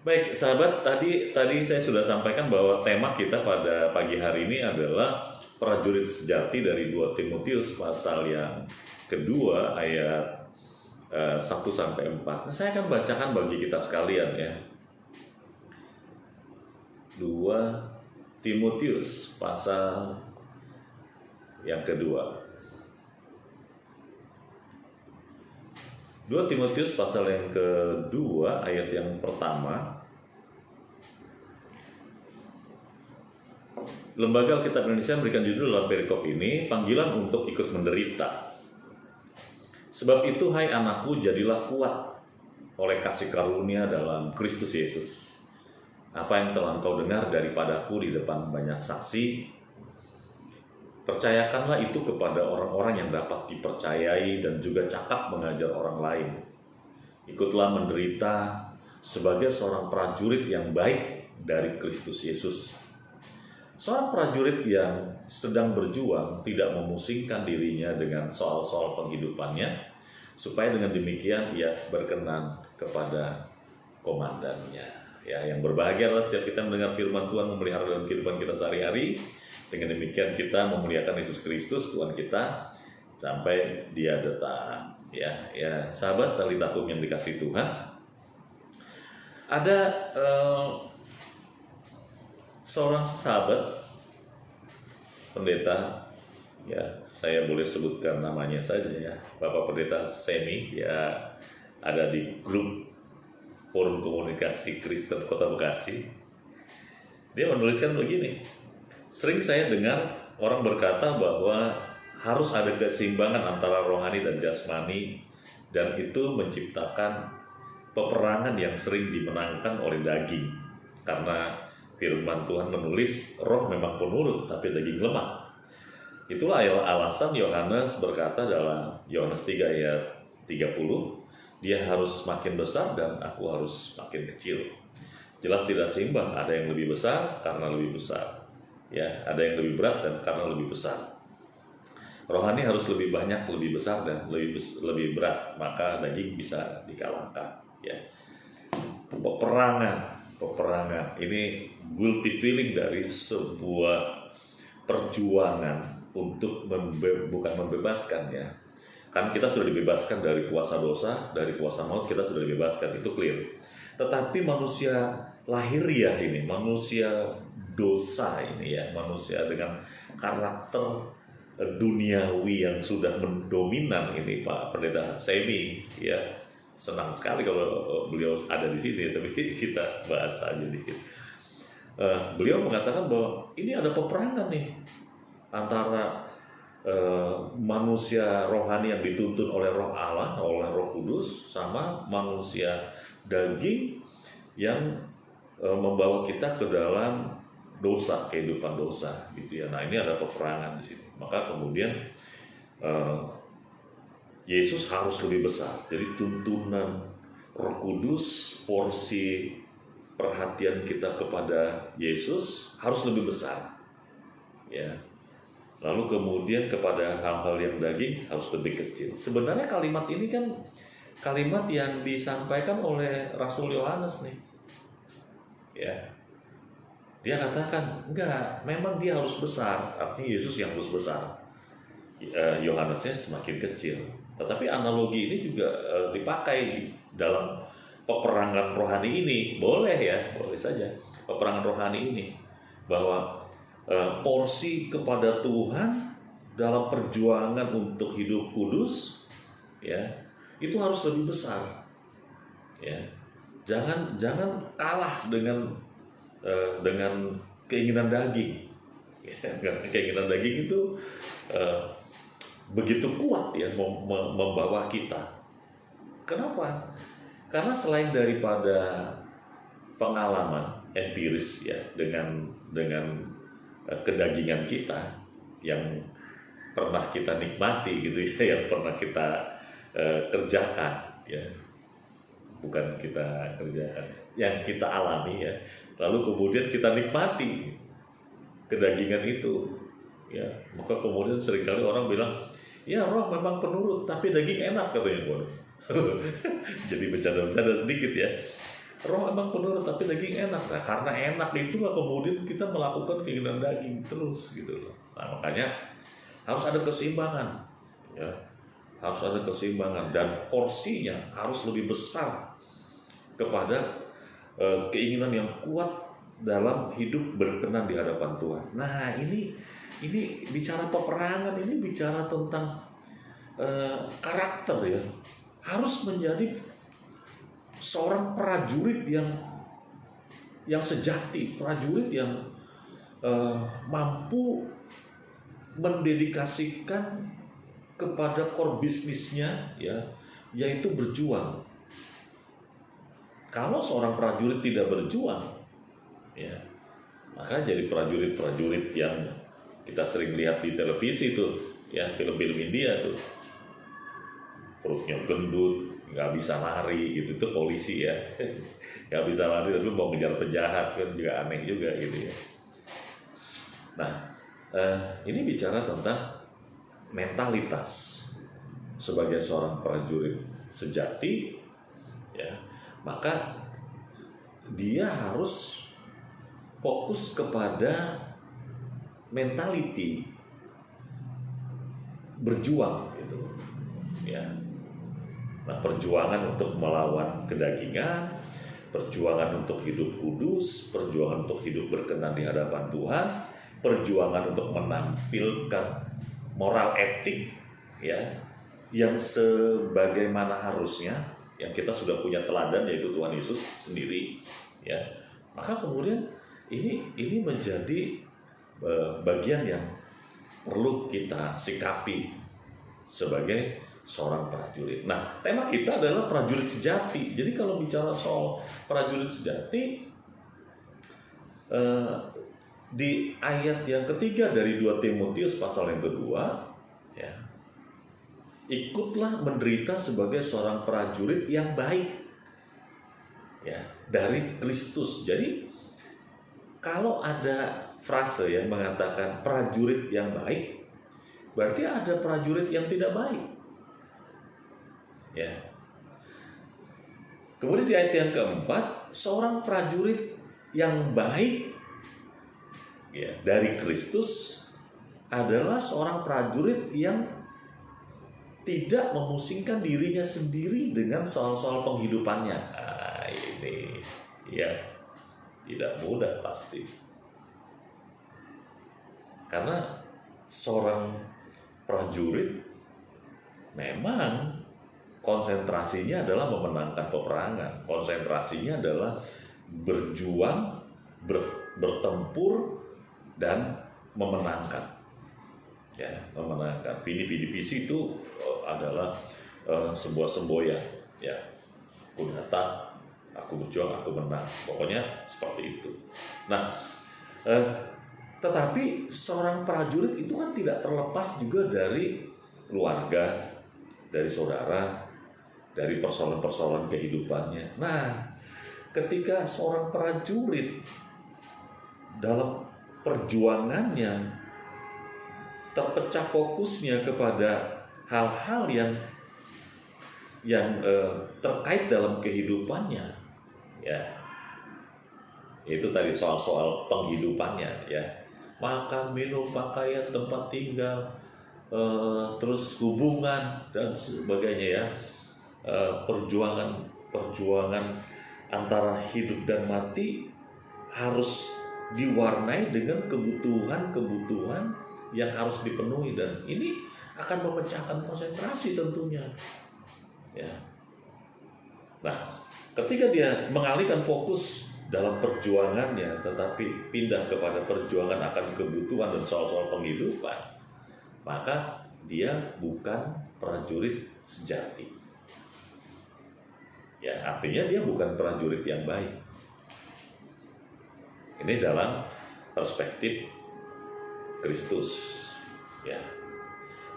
Baik, sahabat, tadi saya sudah sampaikan bahwa tema kita pada pagi hari ini adalah prajurit sejati dari 2 Timotius pasal yang kedua ayat 1 sampai 4. Nah, saya akan bacakan bagi kita sekalian ya. 2 Timotius pasal yang kedua. 2 Timotius pasal yang kedua ayat yang pertama. Lembaga Alkitab Indonesia memberikan judul dalam perikop ini, panggilan untuk ikut menderita. Sebab itu, hai anakku, jadilah kuat oleh kasih karunia dalam Kristus Yesus. Apa yang telah engkau dengar daripadaku di depan banyak saksi, percayakanlah itu kepada orang-orang yang dapat dipercayai dan juga cakap mengajar orang lain. Ikutlah menderita sebagai seorang prajurit yang baik dari Kristus Yesus. Seorang prajurit yang sedang berjuang tidak memusingkan dirinya dengan soal-soal penghidupannya, supaya dengan demikian ia berkenan kepada komandannya. Ya, yang berbahagia adalah setiap kita mendengar firman Tuhan memelihara dalam kehidupan kita sehari-hari. Dengan demikian kita memuliakan Yesus Kristus Tuhan kita sampai Dia datang. Ya, sahabat talitakum yang dikasihi Tuhan. Ada seorang sahabat pendeta, ya saya boleh sebutkan namanya saja ya, Bapak Pendeta Semi, ya ada di grup Forum Komunikasi Kristen Kota Bekasi. Dia menuliskan begini, sering saya dengar orang berkata bahwa harus ada keseimbangan antara rohani dan jasmani, dan itu menciptakan peperangan yang sering dimenangkan oleh daging, karena firman Tuhan menulis roh memang penurut tapi daging lemah. Itulah alasan Yohanes berkata dalam Yohanes 3 ayat 30, dia harus makin besar dan aku harus makin kecil. Jelas tidak seimbang, ada yang lebih besar karena lebih besar, ya, ada yang lebih berat dan karena lebih besar. Rohani harus lebih banyak, lebih besar dan lebih berat, maka daging bisa dikalahkan, ya. Peperangan ini guilty feeling dari sebuah perjuangan untuk bukan membebaskan, ya. Kan kita sudah dibebaskan dari kuasa dosa, dari kuasa maut kita sudah dibebaskan, itu clear. Tetapi manusia lahiriah ini, manusia dosa ini ya, manusia dengan karakter duniawi yang sudah mendominan ini, Pak Pendeta Semi, ya. Senang sekali kalau beliau ada di sini, tapi kita bahas aja dikit. Beliau mengatakan bahwa ini ada peperangan nih antara manusia rohani yang dituntun oleh Roh Allah, oleh Roh Kudus, sama manusia daging yang membawa kita ke dalam dosa, kehidupan dosa, gitu ya. Nah, ini ada peperangan di sini. Maka kemudian Yesus harus lebih besar. Jadi tuntunan Roh Kudus, porsi perhatian kita kepada Yesus harus lebih besar, ya. Lalu kemudian kepada hal-hal yang daging harus lebih kecil. Sebenarnya kalimat ini kan kalimat yang disampaikan oleh Rasul Yohanes nih, ya. Dia katakan enggak, memang dia harus besar, artinya Yesus yang harus besar, Yohanesnya semakin kecil. Tetapi analogi ini juga dipakai dalam peperangan rohani ini, boleh ya, boleh saja peperangan rohani ini, bahwa porsi kepada Tuhan dalam perjuangan untuk hidup kudus, ya, itu harus lebih besar, ya. Jangan kalah dengan keinginan daging, ya, karena keinginan daging itu begitu kuat ya membawa kita. Kenapa? Karena selain daripada pengalaman empiris ya dengan kedagingan kita yang pernah kita nikmati gitu ya, yang pernah kita kerjakan ya, bukan kita kerjakan, yang kita alami ya, lalu kemudian kita nikmati kedagingan itu ya, maka kemudian seringkali orang bilang, ya roh memang penurut tapi daging enak katanya. Jadi bercanda-bercanda sedikit ya. roh emang penurut tapi daging enak. Nah, karena enak itulah kemudian kita melakukan keinginan daging terus gitu loh. Nah, makanya harus ada keseimbangan, ya. Harus ada keseimbangan dan porsinya harus lebih besar kepada keinginan yang kuat dalam hidup berkenan di hadapan Tuhan. Nah, ini bicara peperangan, ini bicara tentang karakter ya. Harus menjadi seorang prajurit yang sejati, prajurit yang mampu mendedikasikan kepada core bisnisnya, ya, yaitu berjuang. Kalau seorang prajurit tidak berjuang, ya, maka jadi prajurit-prajurit yang kita sering lihat di televisi tuh, ya, film-film India tuh, perutnya gendut, nggak bisa lari gitu, tuh polisi ya, nggak bisa lari tapi mau ngejar penjahat, kan juga aneh juga gitu ya. Nah, ini bicara tentang mentalitas sebagai seorang prajurit sejati, ya, maka dia harus fokus kepada mentality berjuang gitu, ya. Nah, perjuangan untuk melawan kedagingan, perjuangan untuk hidup kudus, perjuangan untuk hidup berkenan di hadapan Tuhan, perjuangan untuk menampilkan moral etik, ya, yang sebagaimana harusnya, yang kita sudah punya teladan yaitu Tuhan Yesus sendiri, ya. Maka kemudian ini menjadi bagian yang perlu kita sikapi sebagai seorang prajurit. Nah, tema kita adalah prajurit sejati. Jadi kalau bicara soal prajurit sejati, di ayat yang ketiga dari 2 Timotius pasal yang kedua, ya, ikutlah menderita sebagai seorang prajurit yang baik, ya, dari Kristus. Jadi kalau ada frase yang mengatakan prajurit yang baik, berarti ada prajurit yang tidak baik, ya. Kemudian di ayat yang keempat, seorang prajurit yang baik, ya, dari Kristus adalah seorang prajurit yang tidak memusingkan dirinya sendiri dengan soal-soal penghidupannya. Nah, ini ya tidak mudah pasti. Karena seorang prajurit memang konsentrasinya adalah memenangkan peperangan. Konsentrasinya adalah berjuang, bertempur dan memenangkan, ya, memenangkan. Visi itu adalah sebuah semboyan, ya. Aku datang, aku berjuang, aku menang. Pokoknya seperti itu. Nah, tetapi seorang prajurit itu kan tidak terlepas juga dari keluarga, dari saudara, dari persoalan-persoalan kehidupannya. Nah, ketika seorang prajurit dalam perjuangannya terpecah fokusnya kepada hal-hal yang terkait dalam kehidupannya, ya, itu tadi soal-soal penghidupannya, ya, makan, minum, pakaian, tempat tinggal, terus hubungan dan sebagainya, ya, perjuangan antara hidup dan mati harus diwarnai dengan kebutuhan yang harus dipenuhi, dan ini akan memecahkan konsentrasi tentunya, ya. Nah, ketika dia mengalihkan fokus dalam perjuangannya tetapi pindah kepada perjuangan akan kebutuhan dan soal-soal penghidupan, maka dia bukan prajurit sejati, ya. Artinya dia bukan prajurit yang baik. Ini dalam perspektif Kristus, ya.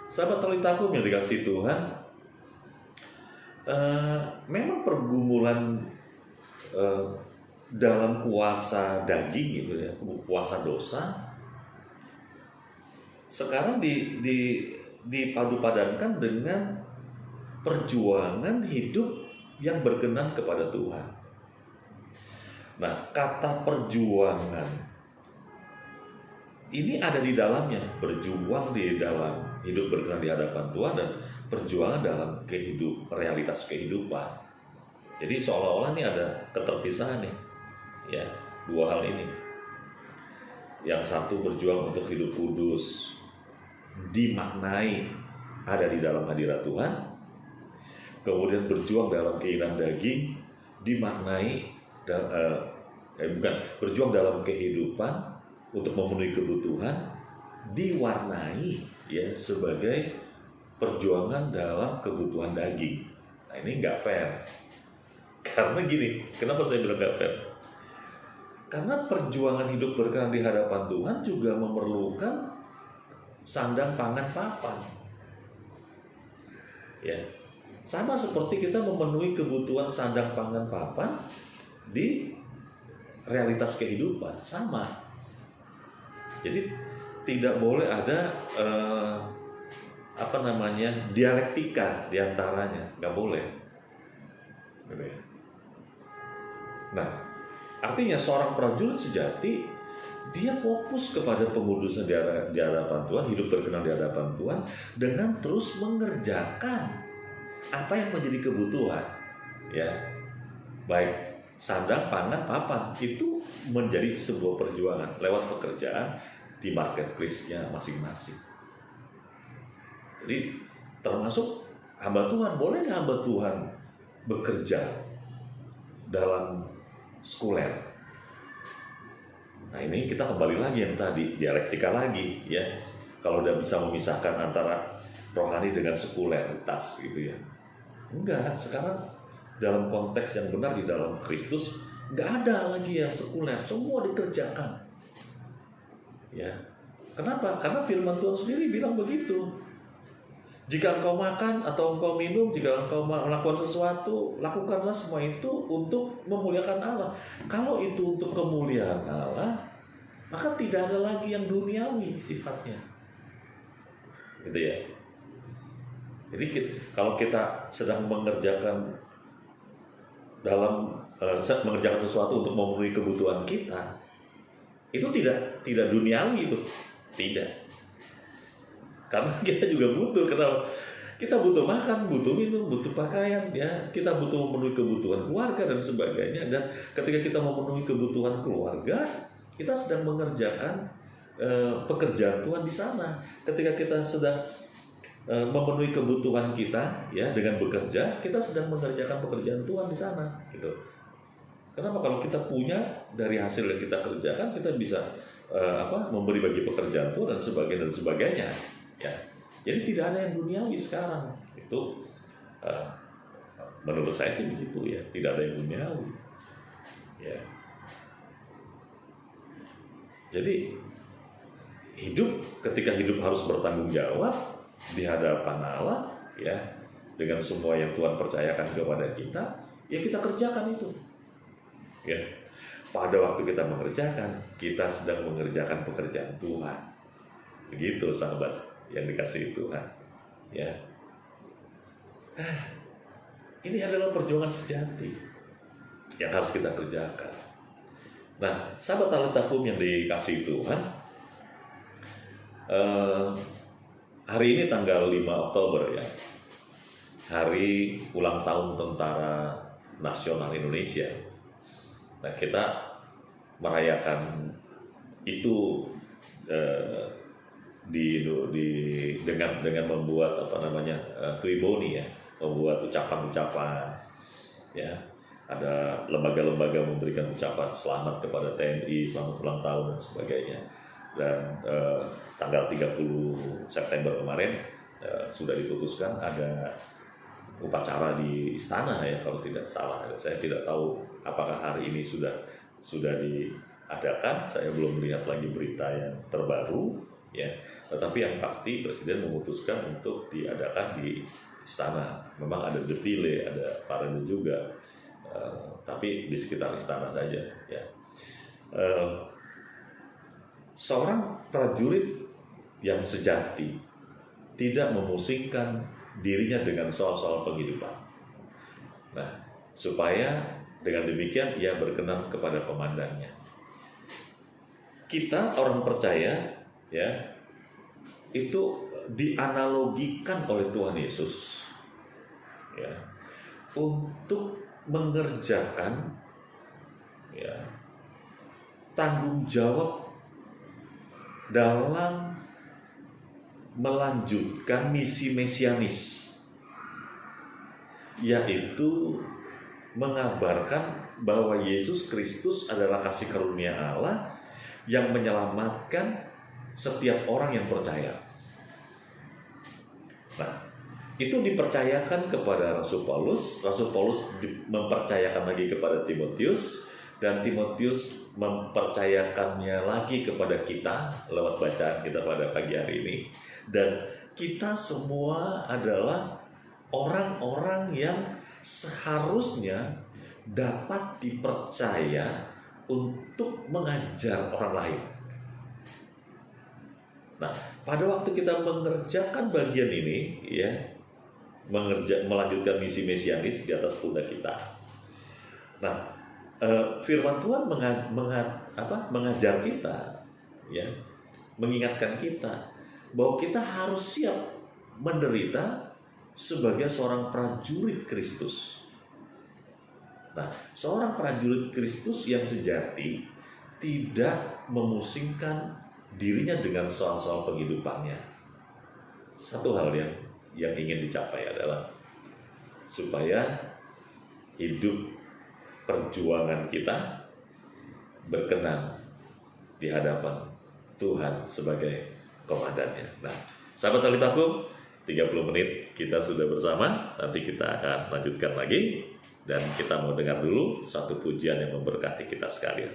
Sahabat Talitakum yang dikasihi Tuhan, memang pergumulan dalam kuasa daging gitu ya, kuasa dosa, sekarang dipadu-padankan dengan perjuangan hidup yang berkenan kepada Tuhan. Nah, kata perjuangan ini ada di dalamnya, berjuang di dalam hidup berkenan di hadapan Tuhan dan perjuangan dalam realitas kehidupan. Jadi seolah-olah ini ada keterpisahan nih, ya, dua hal ini. Yang satu berjuang untuk hidup kudus, dimaknai ada di dalam hadirat Tuhan. Kemudian berjuang dalam keinginan daging, dimaknai berjuang dalam kehidupan untuk memenuhi kebutuhan, diwarnai ya sebagai perjuangan dalam kebutuhan daging. Nah, ini nggak fair. Karena gini, kenapa saya bilang nggak fair? Karena perjuangan hidup berkenan di hadapan Tuhan juga memerlukan sandang, pangan, papan. Ya, sama seperti kita memenuhi kebutuhan sandang, pangan, papan di realitas kehidupan, sama. Jadi tidak boleh ada dialektika di antaranya, nggak boleh. Gitu ya. Nah, artinya seorang prajurit sejati dia fokus kepada pengudusan di hadapan Tuhan, hidup berkenan di hadapan Tuhan dengan terus mengerjakan apa yang menjadi kebutuhan, ya, baik sandang, pangan, papan itu menjadi sebuah perjuangan lewat pekerjaan di marketplace-nya masing-masing. Jadi termasuk hamba Tuhan, boleh nggak hamba Tuhan bekerja dalam sekuler? Nah, ini kita kembali lagi yang tadi, dialektika lagi ya. Kalau udah bisa memisahkan antara rohani dengan sekuleritas gitu ya. Enggak, sekarang dalam konteks yang benar di dalam Kristus nggak ada lagi yang sekuler, semua dikerjakan. Ya, kenapa? Karena firman Tuhan sendiri bilang begitu. Jika engkau makan atau engkau minum, jika engkau melakukan sesuatu, lakukanlah semua itu untuk memuliakan Allah. Kalau itu untuk kemuliaan Allah, maka tidak ada lagi yang duniawi sifatnya. Gitu ya. Jadi kalau kita sedang mengerjakan mengerjakan sesuatu untuk memenuhi kebutuhan kita, itu tidak duniawi itu, tidak. Karena kita juga butuh, karena kita butuh makan, butuh minum, butuh pakaian, ya, kita butuh memenuhi kebutuhan keluarga dan sebagainya. Dan ketika kita memenuhi kebutuhan keluarga, kita sedang mengerjakan pekerjaan Tuhan di sana. Ketika kita sudah memenuhi kebutuhan kita, ya, dengan bekerja, kita sedang mengerjakan pekerjaan Tuhan di sana, gitu. Kenapa? Kalau kita punya dari hasil yang kita kerjakan, kita bisa memberi bagi pekerjaan Tuhan dan sebagainya. Ya, jadi tidak ada yang duniawi sekarang. Itu menurut saya sih begitu ya, tidak ada yang duniawi. Ya. Jadi ketika hidup harus bertanggung jawab di hadapan Allah, ya, dengan semua yang Tuhan percayakan kepada kita, ya kita kerjakan itu. Ya. Pada waktu kita mengerjakan, kita sedang mengerjakan pekerjaan Tuhan. Begitu sahabat yang dikasihi Tuhan, ya. Ini adalah perjuangan sejati yang harus kita kerjakan. Nah, sahabat Talentakum yang dikasihi Tuhan, hari ini tanggal 5 Oktober ya, hari ulang tahun Tentara Nasional Indonesia. Nah, kita merayakan itu dengan membuat tuiboni ya, membuat ucapan-ucapan, ya, ada lembaga-lembaga memberikan ucapan selamat kepada TNI, selamat ulang tahun dan sebagainya. Dan tanggal 30 September kemarin sudah diputuskan ada upacara di istana ya, kalau tidak salah. Saya tidak tahu apakah hari ini sudah diadakan, saya belum melihat lagi berita yang terbaru ya. Tetapi yang pasti Presiden memutuskan untuk diadakan di istana. Memang ada defile, ada parade juga, tapi di sekitar istana saja ya. Seorang prajurit yang sejati tidak memusingkan dirinya dengan soal-soal penghidupan. Nah, supaya Dengan demikian ia berkenan kepada komandannya. Kita orang percaya ya, itu dianalogikan oleh Tuhan Yesus ya, untuk mengerjakan ya, tanggung jawab dalam melanjutkan misi mesianis, yaitu mengabarkan bahwa Yesus Kristus adalah kasih karunia Allah yang menyelamatkan setiap orang yang percaya. Nah, itu dipercayakan kepada Rasul Paulus. Rasul Paulus mempercayakan lagi kepada Timotius, dan Timotius mempercayakannya lagi kepada kita lewat bacaan kita pada pagi hari ini. Dan kita semua adalah orang-orang yang seharusnya dapat dipercaya untuk mengajar orang lain. Nah, pada waktu kita mengerjakan bagian ini, ya, melanjutkan misi mesianis di atas pundak kita. Nah, firman Tuhan mengajar kita, ya, mengingatkan kita bahwa kita harus siap menderita sebagai seorang prajurit Kristus. Nah, seorang prajurit Kristus yang sejati tidak memusingkan dirinya dengan soal-soal penghidupannya. Satu hal yang ingin dicapai adalah supaya hidup perjuangan kita berkenan di hadapan Tuhan sebagai komandannya. Nah, sahabat Talitakum, 30 menit kita sudah bersama. Nanti kita akan lanjutkan lagi, dan kita mau dengar dulu satu pujian yang memberkati kita sekalian.